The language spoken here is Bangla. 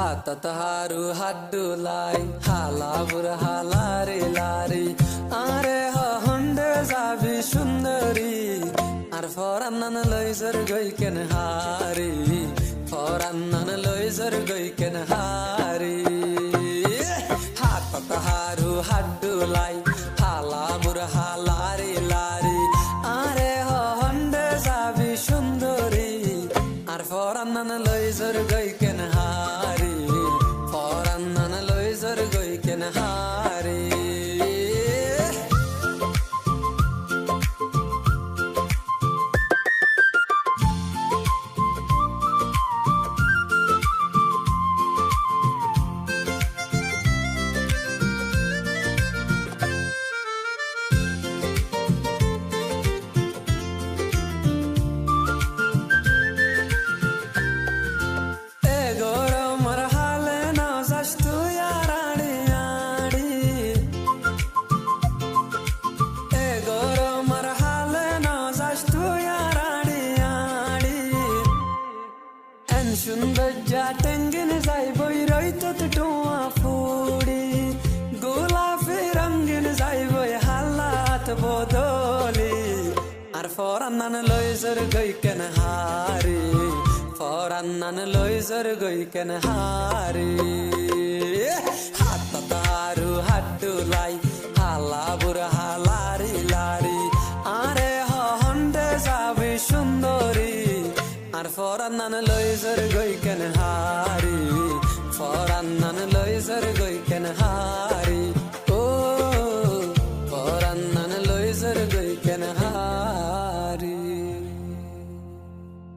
হাতত হারু হাড্ডু লাই হালা বুড়া হালারে লারি আরে হন্ডে যাবি সুন্দরী আর ফরান্নান লইজর গই কেন হারি ফরান্নান লইজর গই কেন হারি হাতত হারু হাড্ডু লাই হালা বুড়া হালারে লারি আরে হন্ডে যাবি সুন্দরী আর ফরান্নান লইজর গই কেন হারি ফরান্নান লইজর গই কেন হারি সৌন্দর্যা টেঙ্গিন যাই বই রইত টোয়া ফুড়ি গোলাপি রঙিন যাই বই হালাত বদলি আর ফরান্নান লইজর গই কেন হারি ফরান্নান লইজর গই কেন হারি হাতত হারু হাড্ডু লাই হালা বুড়া হালারি লারি আরে হন্ডে যাবি সুন্দরী আর ফরান্নান লইজর গই কেন হারি ফরান্নান লইজর গই কেন হারি ও ফরান্নান লইজর গই কেন হারি